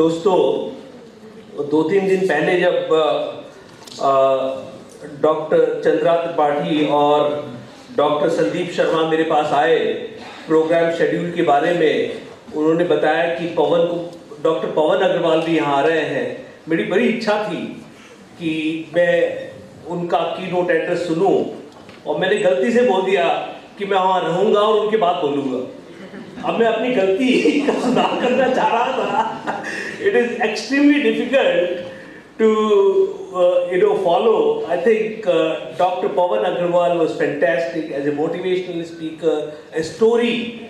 दोस्तों, 2-3 दिन पहले जब डॉक्टर चंद्रा त्रिपाठी और डॉक्टर संदीप शर्मा मेरे पास आए प्रोग्राम शेड्यूल के बारे में, उन्होंने बताया कि डॉक्टर पवन अग्रवाल भी यहाँ आ रहे हैं। मेरी बड़ी इच्छा थी कि मैं उनका कीनोट एड्रेस सुनूं, और मैंने गलती से बोल दिया कि मैं वहाँ रहूँगा और उनके बाद बोलूँगा। अब मैं अपनी गलती का सुधार करना चाह रहा था। It is extremely difficult to follow. I think Dr. Pawan Agarwal was fantastic as a motivational speaker, a story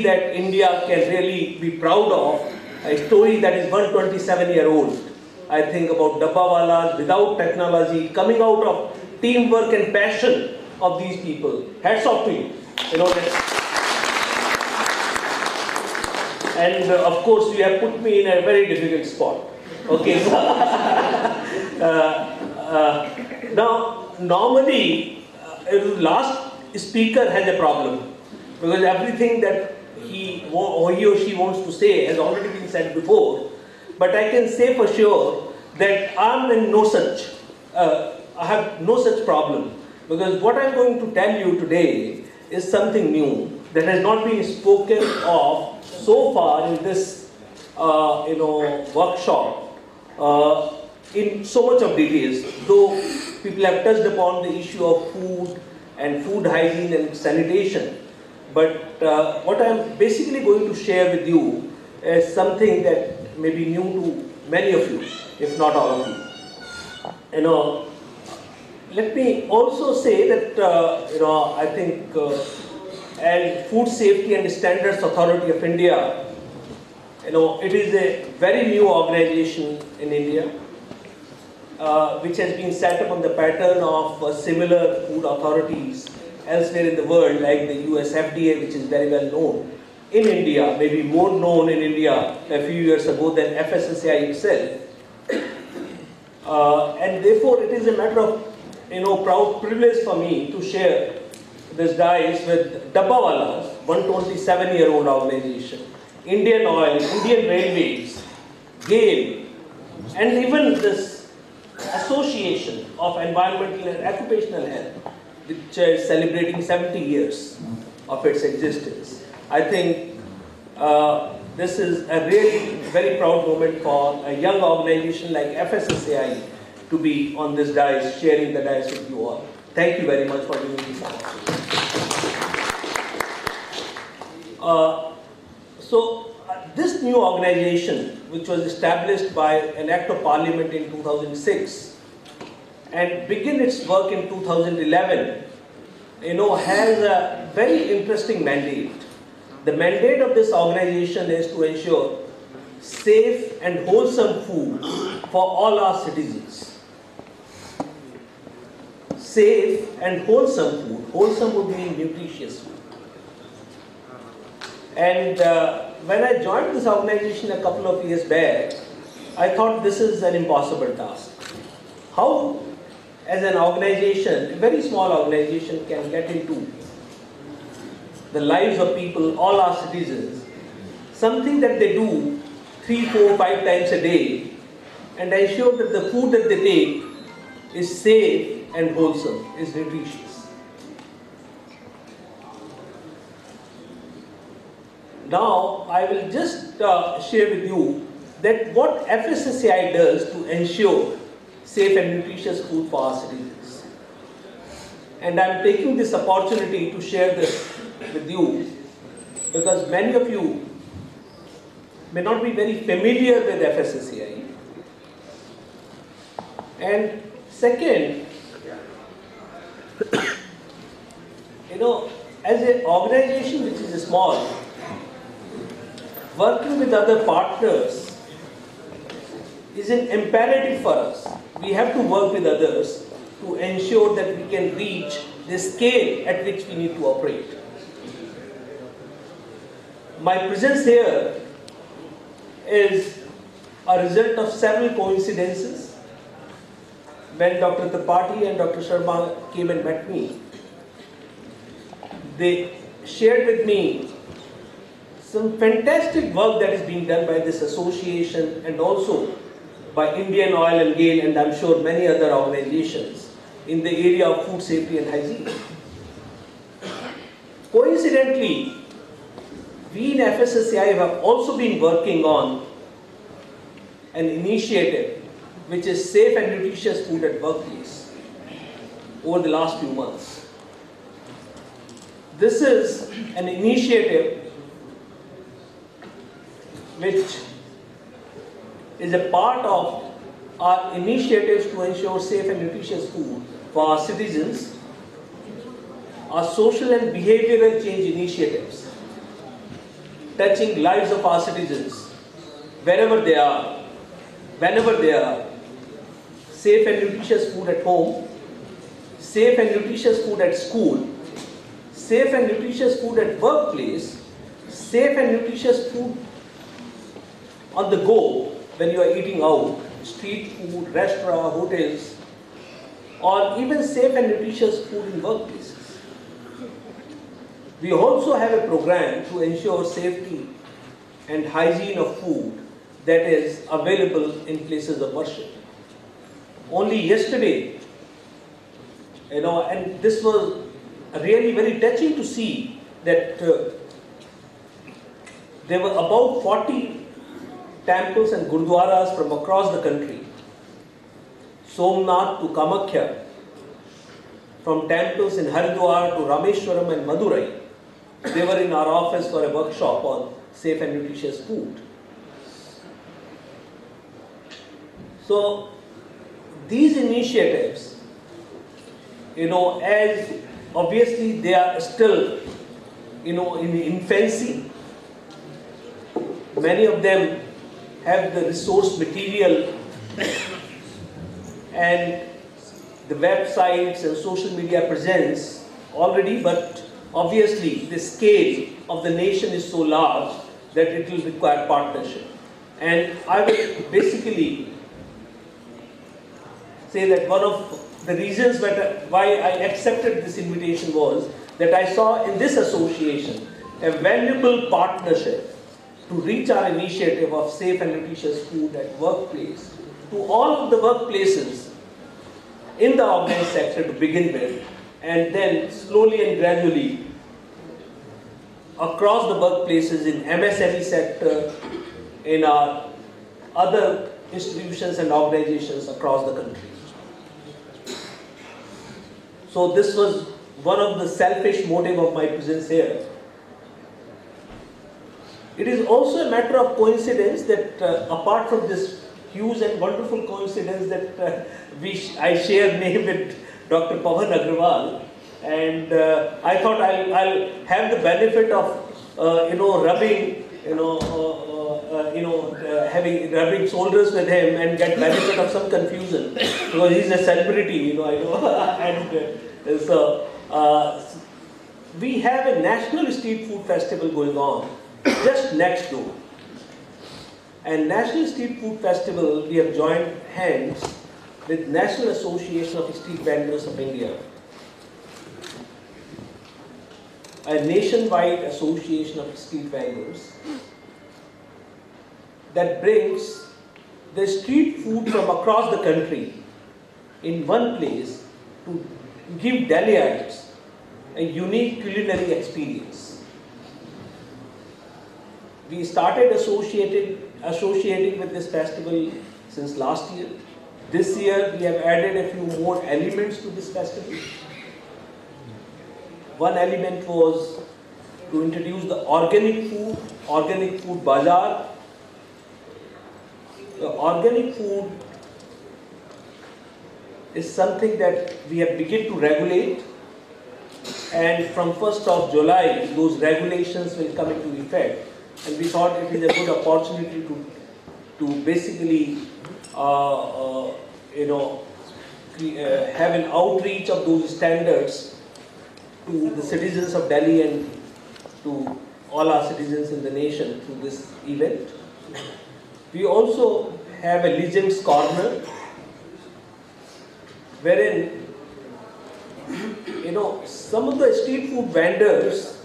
that India can really be proud of, a story that is 127-year-old. I think about Dabbawalas without technology, coming out of teamwork and passion of these people. Hats off to you. And of course, you have put me in a very difficult spot. Okay. Now, normally, last speaker has a problem because everything that he or she wants to say has already been said before. But I can say for sure that I have no such problem, because what I'm going to tell you today is something new that has not been spoken of so far in this workshop in so much of details, though people have touched upon the issue of food and food hygiene and sanitation. But what I'm basically going to share with you is something that may be new to many of you, if not all of you. Let me also say that I think and Food Safety and Standards Authority of India, it is a very new organization in India, which has been set up on the pattern of similar food authorities elsewhere in the world, like the US FDA, which is very well known in India, maybe more known in India a few years ago than FSSAI itself. And therefore, it is a matter of proud privilege for me to share this dice with Dabbawalas, 127-year-old organization, Indian Oil, Indian Railways, GAIL, and even this Association of Environmental and Occupational Health, which is celebrating 70 years of its existence. I think this is a really very proud moment for a young organization like FSSAI to be on this dice, sharing the dice with you all. Thank you very much for giving me this opportunity. This new organization, which was established by an Act of Parliament in 2006 and began its work in 2011, has a very interesting mandate. The mandate of this organization is to ensure safe and wholesome food for all our citizens. Safe and wholesome food. Wholesome would mean nutritious food. And when I joined this organization a couple of years back, I thought this is an impossible task. How, as an organization, a very small organization, can get into the lives of people, all our citizens, something that they do 3, 4, 5 times a day, and ensure that the food that they take is safe and wholesome, is nutritious. Now, I will just share with you that what FSSAI does to ensure safe and nutritious food for our citizens. And I am taking this opportunity to share this with you because many of you may not be very familiar with FSSAI. And second, as an organization which is small, working with other partners is an imperative for us. We have to work with others to ensure that we can reach the scale at which we need to operate. My presence here is a result of several coincidences. When Dr. Tripathi and Dr. Sharma came and met me, they shared with me some fantastic work that is being done by this association and also by Indian Oil and Gain, and I'm sure many other organizations in the area of food safety and hygiene. Coincidentally, we in FSSAI have also been working on an initiative which is safe and nutritious food at workplace over the last few months. This is an initiative which is a part of our initiatives to ensure safe and nutritious food for our citizens, our social and behavioral change initiatives touching lives of our citizens wherever they are, whenever they are. Safe and nutritious food at home, safe and nutritious food at school, safe and nutritious food at workplace, safe and nutritious food on the go when you are eating out, street food, restaurant, hotels, or even safe and nutritious food in workplaces. We also have a program to ensure safety and hygiene of food that is available in places of worship. Only yesterday, and this was really very touching to see that there were about 40 temples and gurdwaras from across the country, Somnath to Kamakhya, from temples in Haridwar to Rameshwaram and Madurai. They were in our office for a workshop on safe and nutritious food. So these initiatives, as obviously they are still, in infancy, many of them have the resource material and the websites and social media presence already, but obviously the scale of the nation is so large that it will require partnership. And I will basically say that one of the reasons why I accepted this invitation was that I saw in this association a valuable partnership to reach our initiative of safe and nutritious food at workplace to all of the workplaces in the organized sector to begin with, and then slowly and gradually across the workplaces in MSME sector, in our other institutions and organizations across the country. So this was one of the selfish motive of my presence here. It is also a matter of coincidence that apart from this huge and wonderful coincidence that I share name with Dr. Pawan Agarwal, and I thought I'll have the benefit of rubbing rubbing shoulders with him and get benefit of some confusion because he's a celebrity, I know, and so we have a national street food festival going on just next door. And National Street Food Festival, we have joined hands with National Association of Street Vendors of India, a nationwide association of street vendors that brings the street food from across the country in one place to give Delhiites a unique culinary experience. We started associating with this festival since last year. This year we have added a few more elements to this festival. One element was to introduce the organic food bazaar. The organic food is something that we have begun to regulate, and from 1st of July those regulations will come into effect. And we thought it is a good opportunity to basically have an outreach of those standards to the citizens of Delhi and to all our citizens in the nation through this event. We also have a Legends Corner, wherein some of the street food vendors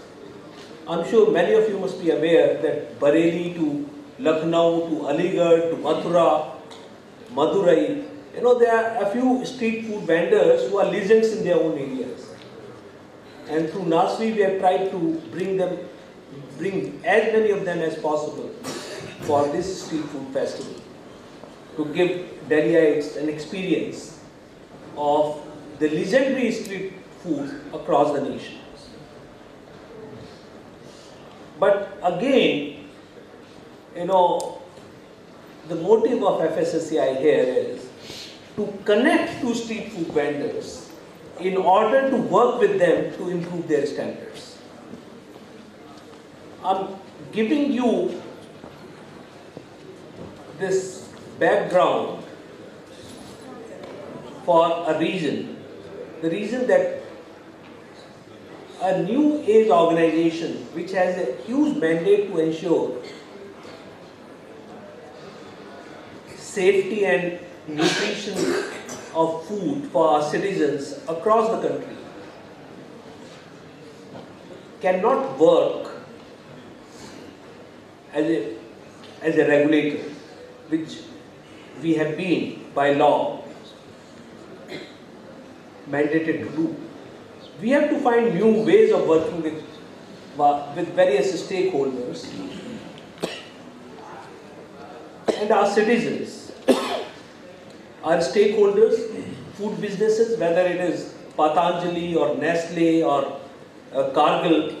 I'm sure many of you must be aware that Bareilly to Lucknow to Aligarh to Mathura, Madurai, there are a few street food vendors who are legends in their own areas. And through NASRI, we have tried to bring as many of them as possible for this street food festival, to give Delhiites an experience of the legendary street food across the nation. But again, the motive of FSSAI here is to connect to street food vendors in order to work with them to improve their standards. I'm giving you this background for a reason. The reason that a new age organization which has a huge mandate to ensure safety and nutrition of food for our citizens across the country cannot work as a regulator, which we have been by law mandated to do. We have to find new ways of working with various stakeholders and our citizens. Our stakeholders, food businesses, whether it is Patanjali or Nestle or Cargill,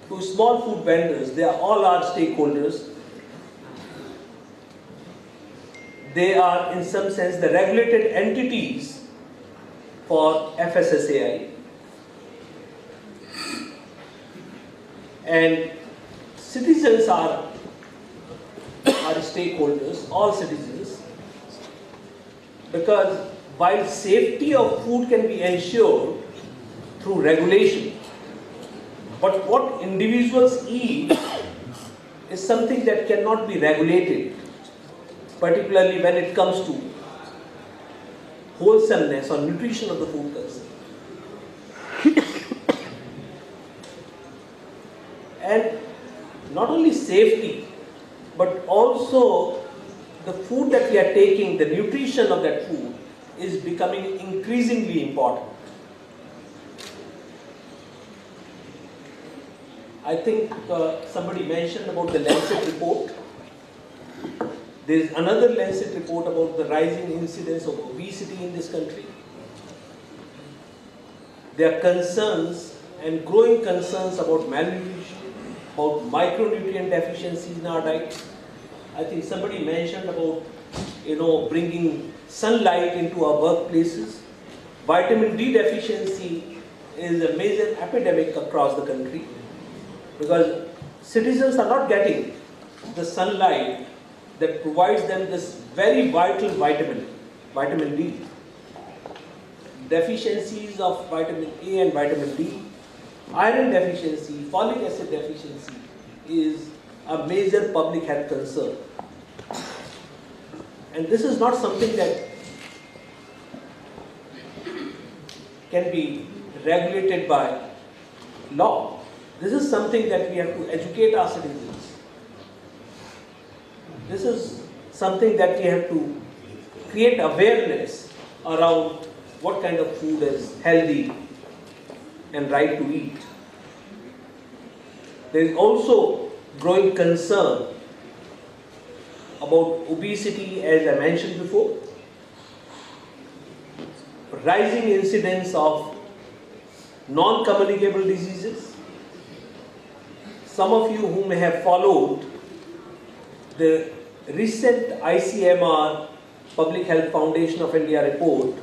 to small food vendors, they are all our stakeholders. They are in some sense the regulated entities for FSSAI. And citizens are stakeholders, all citizens, because while safety of food can be ensured through regulation, but what individuals eat is something that cannot be regulated, particularly when it comes to wholesomeness or nutrition of the food concerned. And not only safety, but also the food that we are taking, the nutrition of that food is becoming increasingly important. I think somebody mentioned about the Lancet report. There is another Lancet report about the rising incidence of obesity in this country. There are concerns and growing concerns about malnutrition, about micronutrient deficiencies in our diet. I think somebody mentioned about, bringing sunlight into our workplaces. Vitamin D deficiency is a major epidemic across the country because citizens are not getting the sunlight that provides them this very vital vitamin D. Deficiencies of vitamin A and vitamin D, iron deficiency, folic acid deficiency is a major public health concern. And this is not something that can be regulated by law. This is something that we have to educate our citizens. This is something that we have to create awareness around what kind of food is healthy and right to eat. There is also growing concern about obesity, as I mentioned before, rising incidence of non-communicable diseases. Some of you who may have followed the recent ICMR Public Health Foundation of India report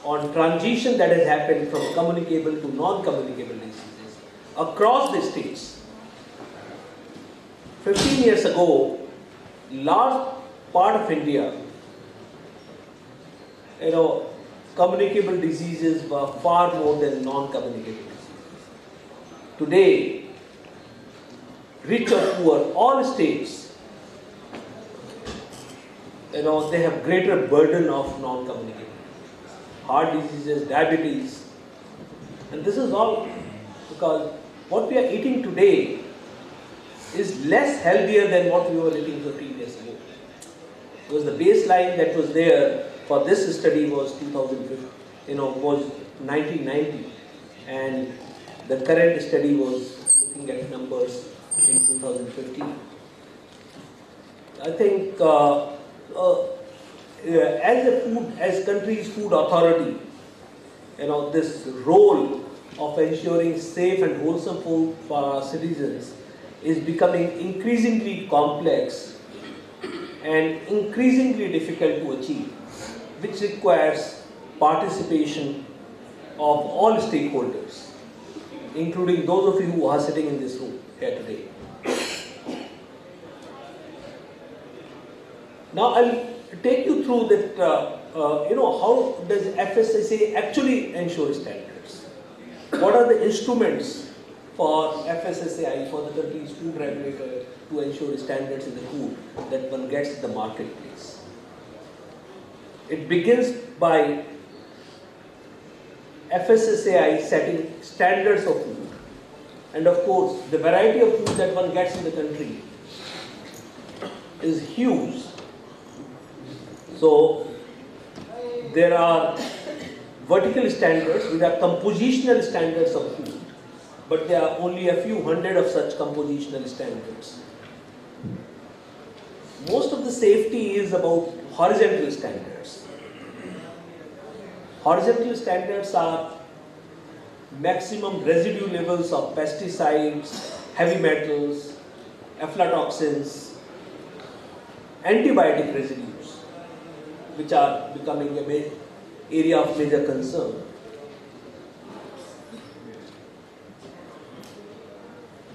on transition that has happened from communicable to non-communicable diseases across the states. 15 years ago, large part of India, communicable diseases were far more than non-communicable diseases. Today, rich or poor, all states, they have greater burden of non-communicable diseases, heart diseases, diabetes, and this is all because what we are eating today is less healthier than what we were eating 15 years ago. Because the baseline that was there for this study was 2015, was 1990, and the current study was looking at numbers in 2015. I think as country's food authority, this role of ensuring safe and wholesome food for our citizens is becoming increasingly complex and increasingly difficult to achieve, which requires participation of all stakeholders, including those of you who are sitting in this room here today. Now I'll take you through that, how does FSSAI actually ensure standards? What are the instruments for FSSAI, for the country's food regulator, to ensure standards in the food that one gets in the marketplace? It begins by FSSAI setting standards of food. And of course, the variety of food that one gets in the country is huge. So there are vertical standards, which are compositional standards of food, but there are only a few hundred of such compositional standards. Most of the safety is about horizontal standards. Horizontal standards are maximum residue levels of pesticides, heavy metals, aflatoxins, antibiotic residues, which are becoming an area of major concern.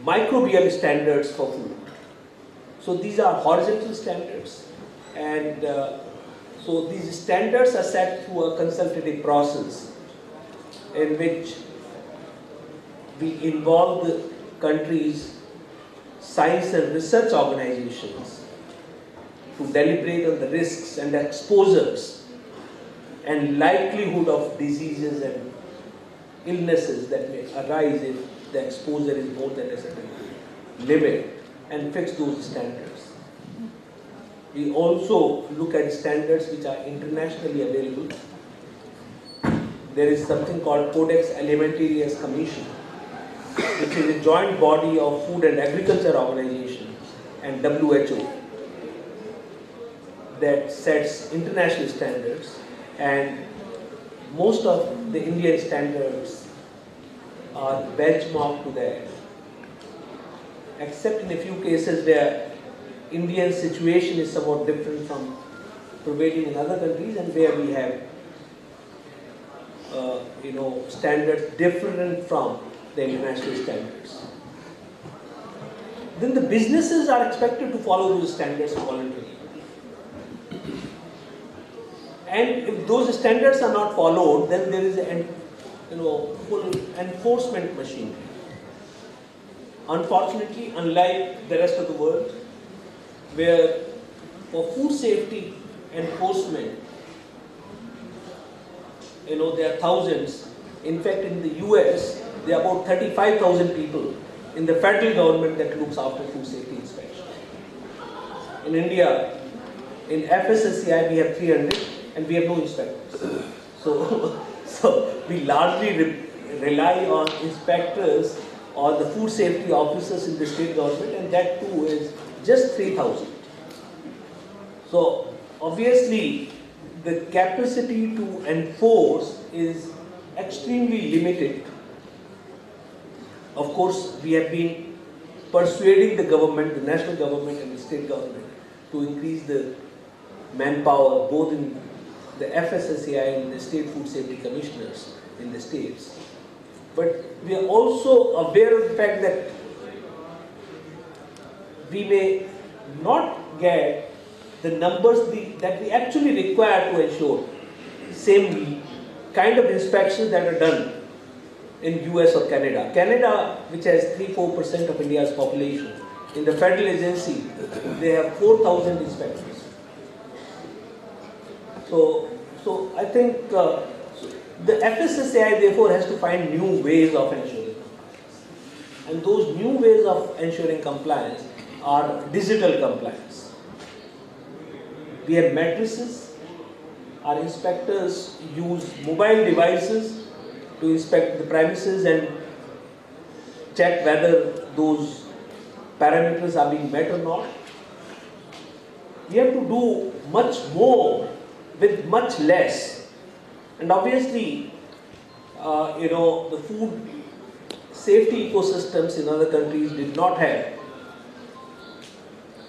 Microbial standards for food. So these are horizontal standards, and so these standards are set through a consultative process in which we involve the country's science and research organizations to deliberate on the risks and exposures and likelihood of diseases and illnesses that may arise if the exposure is more than a certain limit, and fix those standards. We also look at standards which are internationally available. There is something called Codex Alimentarius Commission, which is a joint body of Food and Agriculture Organization and WHO that sets international standards, and most of the Indian standards are benchmarked to that, except in a few cases where Indian situation is somewhat different from prevailing in other countries, and where we have standards different from the international standards. Then the businesses are expected to follow those standards voluntarily. And if those standards are not followed, then there is a full enforcement machinery. Unfortunately, unlike the rest of the world, where for food safety enforcement, there are thousands. In fact, in the US, there are about 35,000 people in the federal government that looks after food safety inspection. In India, in FSSAI, we have 300, and we have no inspectors. So we largely rely on inspectors or the food safety officers in the state government, and that too is just 3,000. So obviously, the capacity to enforce is extremely limited. Of course, we have been persuading the government, the national government and the state government, to increase the manpower both in the FSSAI and the state food safety commissioners in the states. But we are also aware of the fact that we may not get the numbers that we actually require to ensure same kind of inspections that are done in US or Canada. Canada, which has 3-4% of India's population, in the federal agency, they have 4,000 inspectors. So I think the FSSAI therefore has to find new ways of ensuring. And those new ways of ensuring compliance are digital compliance. We have matrices. Our inspectors use mobile devices to inspect the premises and check whether those parameters are being met or not. We have to do much more with much less. And obviously, the food safety ecosystems in other countries did not have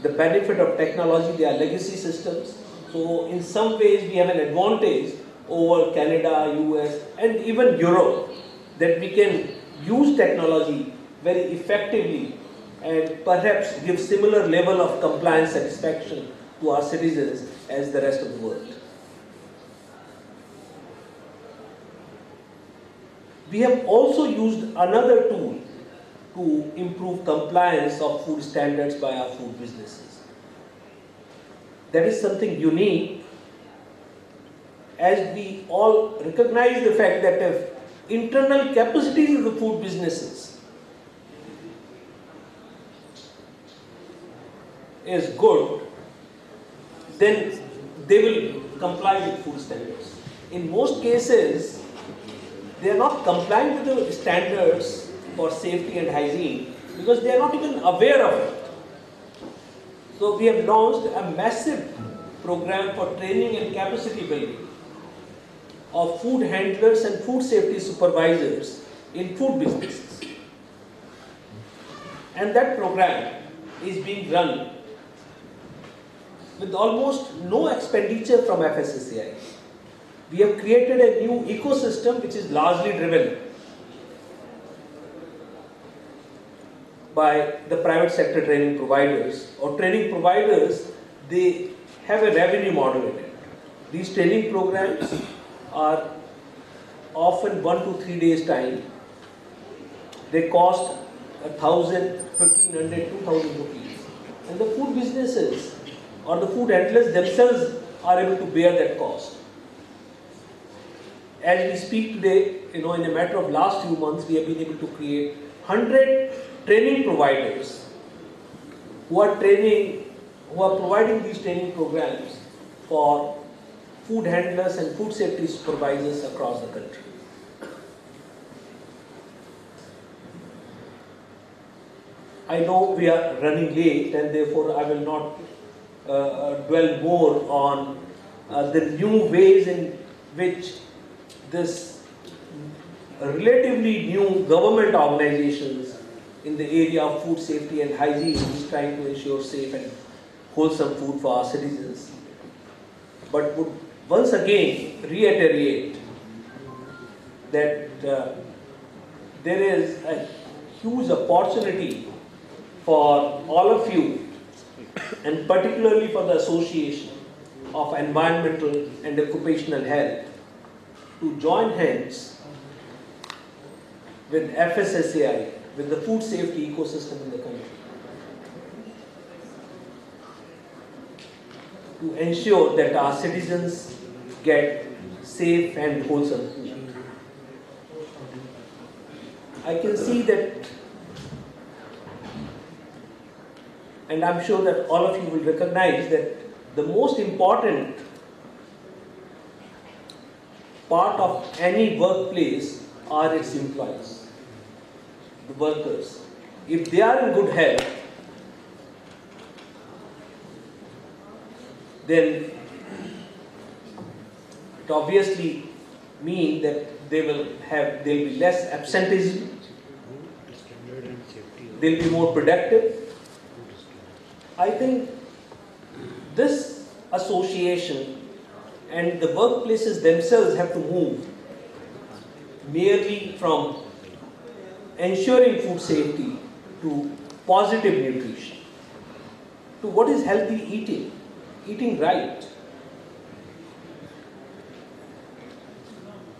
the benefit of technology. They are legacy systems. So in some ways we have an advantage over Canada, US and even Europe, that we can use technology very effectively and perhaps give similar level of compliance satisfaction to our citizens as the rest of the world. We have also used another tool to improve compliance of food standards by our food businesses. That is something unique, as we all recognize the fact that if internal capacities of the food businesses is good, then they will comply with food standards. In most cases, they are not complying with the standards for safety and hygiene because they are not even aware of it. So we have launched a massive program for training and capacity building of food handlers and food safety supervisors in food businesses. And that program is being run with almost no expenditure from FSSAI. We have created a new ecosystem which is largely driven by the private sector training providers. Or training providers, they have a revenue model in it. These training programs are often 1 to 3 days time. They cost 1,000, 1,500, 2,000 rupees. And the food businesses or the food handlers themselves are able to bear that cost. As we speak today, in a matter of last few months, we have been able to create 100 training providers who are providing these training programs for food handlers and food safety supervisors across the country. I know we are running late, and therefore I will not dwell more on the new ways in which this relatively new government organizations in the area of food safety and hygiene is trying to ensure safe and wholesome food for our citizens. But would once again reiterate that there is a huge opportunity for all of you, and particularly for the Association of Environmental and Occupational Health, to join hands with FSSAI, with the food safety ecosystem in the country, to ensure that our citizens get safe and wholesome food. I can see that, and I'm sure that all of you will recognize that the most important part of any workplace are its employees, the workers. If they are in good health, then it obviously means that they'll be less absenteeism, they'll be more productive. I think this association and the workplaces themselves have to move merely from ensuring food safety to positive nutrition, to what is healthy eating right.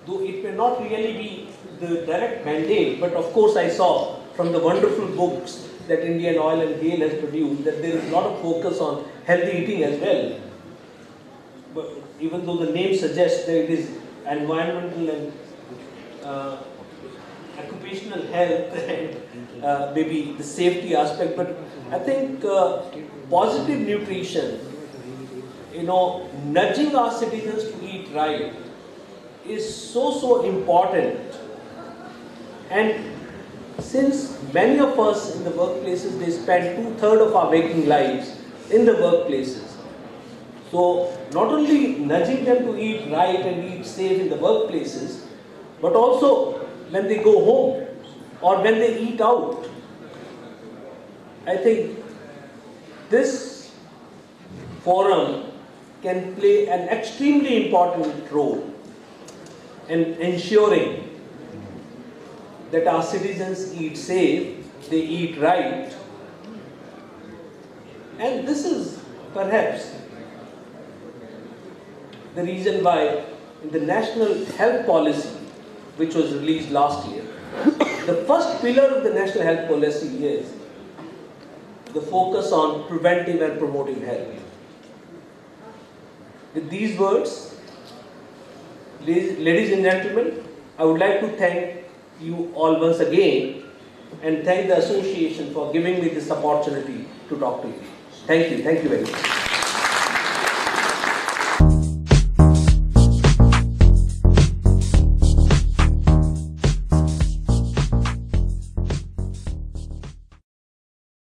Though it may not really be the direct mandate, but of course I saw from the wonderful books that Indian Oil and Gail has produced that there is a lot of focus on healthy eating as well. But even though the name suggests that it is environmental and occupational occupational health and maybe the safety aspect, but I think positive nutrition, nudging our citizens to eat right is so important. And since many of us in the workplaces, they spend 2/3 of our waking lives in the workplaces. So not only nudging them to eat right and eat safe in the workplaces, but also when they go home or when they eat out. I think this forum can play an extremely important role in ensuring that our citizens eat safe, they eat right. And this is perhaps the reason why in the National Health Policy, which was released last year, the first pillar of the National Health Policy is the focus on preventive and promoting health. With these words, ladies and gentlemen, I would like to thank you all once again and thank the association for giving me this opportunity to talk to you. Thank you very much.